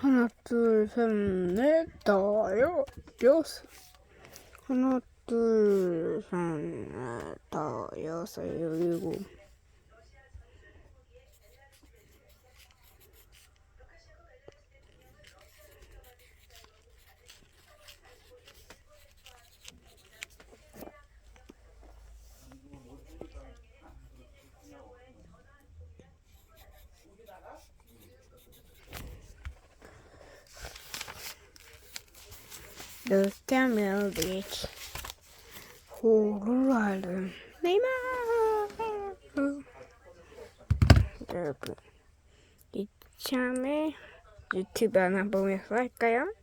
하나, 둘, 셋, 넷, 다섯, 여섯. 하나, 둘, 셋, 넷, 다섯, 여섯, 일곱. The camel beach. 호루라는 네이마. 여러분, 이참에 유튜브 하나 보면서 할까요?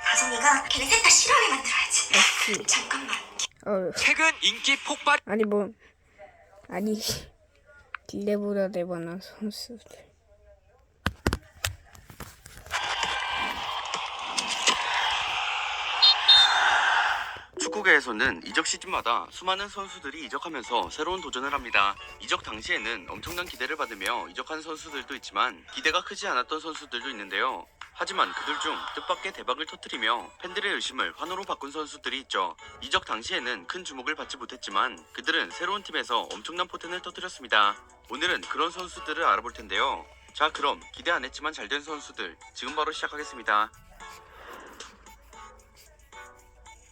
가성이가 걔네 셋 다 싫어하게 만들어야지. 역시. 잠깐만. 최근 인기 폭발. 아니 길레보다 대단한 선수들. 축구계에서는 이적 시즌마다 수많은 선수들이 이적하면서 새로운 도전을 합니다. 이적 당시에는 엄청난 기대를 받으며 이적한 선수들도 있지만 기대가 크지 않았던 선수들도 있는데요. 하지만 그들 중 뜻밖의 대박을 터뜨리며 팬들의 의심을 환호로 바꾼 선수들이 있죠. 이적 당시에는 큰 주목을 받지 못했지만 그들은 새로운 팀에서 엄청난 포텐을 터뜨렸습니다. 오늘은 그런 선수들을 알아볼 텐데요. 자, 그럼 기대 안 했지만 잘된 선수들 지금 바로 시작하겠습니다.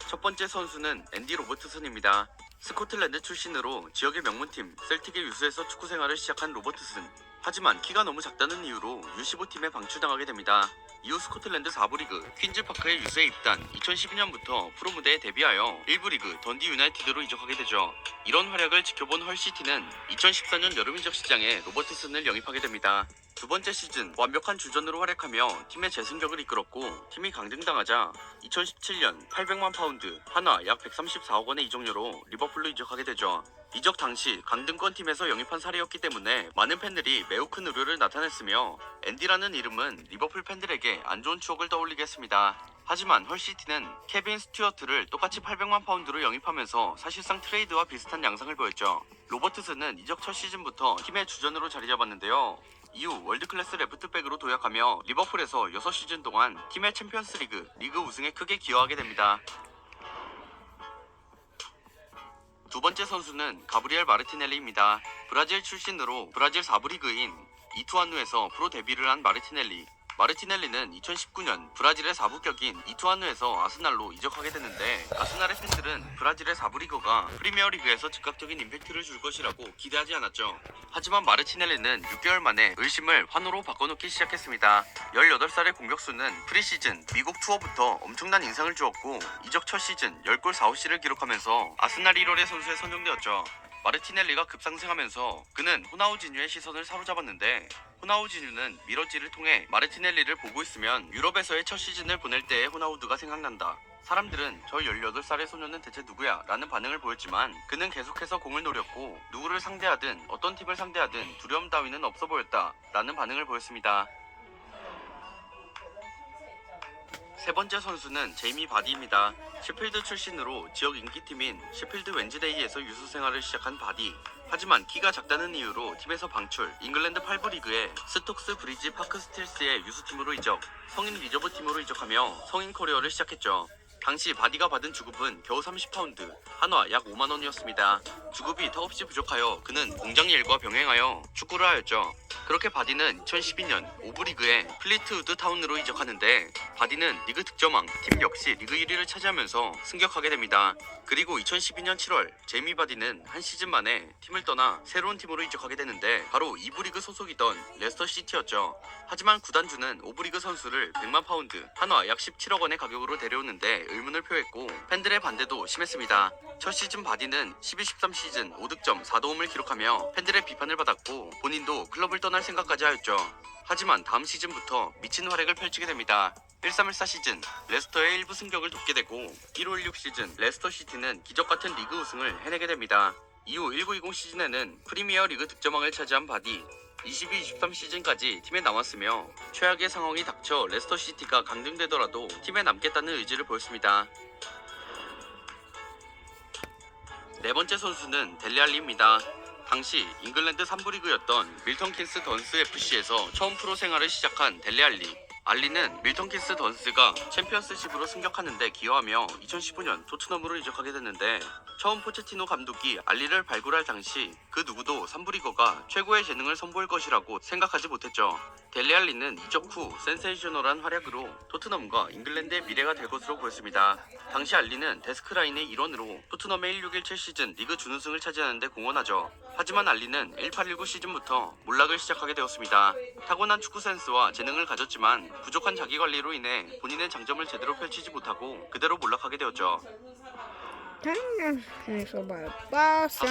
첫 번째 선수는 앤디 로버트슨입니다. 스코틀랜드 출신으로 지역의 명문팀 셀틱의 유스에서 축구 생활을 시작한 로버트슨. 하지만 키가 너무 작다는 이유로 U15팀에 방출당하게 됩니다. 이후 스코틀랜드 4부 리그 퀸즈파크의 유스에 입단, 2012년부터 프로 무대에 데뷔하여 1부 리그 던디 유나이티드로 이적하게 되죠. 이런 활약을 지켜본 헐시티는 2014년 여름 이적 시장에 로버트슨을 영입하게 됩니다. 두 번째 시즌 완벽한 주전으로 활약하며 팀의 재승격을 이끌었고 팀이 강등당하자 2017년 800만 파운드, 한화 약 134억 원의 이적료로 리버풀로 이적하게 되죠. 이적 당시 강등권 팀에서 영입한 사례였기 때문에 많은 팬들이 매우 큰 우려를 나타냈으며 앤디라는 이름은 리버풀 팬들에게 안 좋은 추억을 떠올리게 했습니다. 하지만 헐시티는 케빈 스튜어트를 똑같이 800만 파운드로 영입하면서 사실상 트레이드와 비슷한 양상을 보였죠. 로버트슨은 이적 첫 시즌부터 팀의 주전으로 자리 잡았는데요. 이후 월드클래스 레프트백으로 도약하며 리버풀에서 6시즌 동안 팀의 챔피언스리그 리그 우승에 크게 기여하게 됩니다. 두 번째 선수는 가브리엘 마르티넬리입니다. 브라질 출신으로 브라질 4부 리그인 이투아누에서 프로 데뷔를 한 마르티넬리는 2019년 브라질의 4부 격인 이투아누에서 아스날로 이적하게 되는데 아스날의 팬들은 브라질의 4부 리그가 프리미어리그에서 즉각적인 임팩트를 줄 것이라고 기대하지 않았죠. 하지만 마르티넬리는 6개월 만에 의심을 환호로 바꿔놓기 시작했습니다. 18살의 공격수는 프리시즌 미국 투어부터 엄청난 인상을 주었고 이적 첫 시즌 10골 4어시를 기록하면서 아스날 1월의 선수에 선정되었죠. 마르티넬리가 급상승하면서 그는 호나우지뉴의 시선을 사로잡았는데 호나우지뉴는 미러지를 통해 마르티넬리를 보고 있으면 유럽에서의 첫 시즌을 보낼 때의 호나우두가 생각난다. 사람들은 저 18살의 소녀는 대체 누구야? 라는 반응을 보였지만 그는 계속해서 공을 노렸고 누구를 상대하든 어떤 팀을 상대하든 두려움 따위는 없어 보였다 라는 반응을 보였습니다. 세 번째 선수는 제이미 바디입니다. 셰필드 출신으로 지역 인기팀인 셰필드 웬즈데이에서 유소 생활을 시작한 바디. 하지만 키가 작다는 이유로 팀에서 방출, 잉글랜드 8부 리그의 스톡스 브리지 파크 스틸스의 유소팀으로 이적, 성인 리저브 팀으로 이적하며 성인 커리어를 시작했죠. 당시 바디가 받은 주급은 겨우 30파운드, 한화 약 5만원이었습니다. 주급이 턱없이 부족하여 그는 공장 일과 병행하여 축구를 하였죠. 그렇게 바디는 2012년 5부 리그의 플리트우드 타운으로 이적하는데 바디는 리그 득점왕, 팀 역시 리그 1위를 차지하면서 승격하게 됩니다. 그리고 2012년 7월 제이미 바디는 한 시즌 만에 팀을 떠나 새로운 팀으로 이적하게 되는데 바로 2부 리그 소속이던 레스터 시티였죠. 하지만 구단주는 5부 리그 선수를 100만 파운드, 한화 약 17억 원의 가격으로 데려오는데 의문을 표했고 팬들의 반대도 심했습니다. 첫 시즌 바디는 12-13 시즌 5득점 4도움을 기록하며 팬들의 비판을 받았고 본인도 클럽을 떠날 생각까지 하였죠. 하지만 다음 시즌부터 미친 활약을 펼치게 됩니다. 13-14 시즌 레스터의 1부 승격을 돕게 되고 15-16 시즌 레스터 시티는 기적같은 리그 우승을 해내게 됩니다. 이후 19-20 시즌에는 프리미어 리그 득점왕을 차지한 바디 22-23 시즌까지 팀에 남았으며 최악의 상황이 닥쳐 레스터 시티가 강등되더라도 팀에 남겠다는 의지를 보였습니다. 네 번째 선수는 델리 알리입니다. 당시 잉글랜드 3부 리그였던 밀턴 킨스 던스 FC에서 처음 프로 생활을 시작한 델리 알리. 알리는 밀턴 킨스 던스가 챔피언스십으로 승격하는데 기여하며 2015년 토트넘으로 이적하게 됐는데 처음 포체티노 감독이 알리를 발굴할 당시 그 누구도 3부 리거가 최고의 재능을 선보일 것이라고 생각하지 못했죠. 델리 알리는 이적 후 센세이셔널한 활약으로 토트넘과 잉글랜드의 미래가 될 것으로 보였습니다. 당시 알리는 데스크라인의 일원으로 토트넘의 1617 시즌 리그 준우승을 차지하는 데 공헌하죠. 하지만 알리는 1819 시즌부터 몰락을 시작하게 되었습니다. 타고난 축구 센스와 재능을 가졌지만 부족한 자기관리로 인해 본인의 장점을 제대로 펼치지 못하고 그대로 몰락하게 되었죠. 당연히 해서 봐요.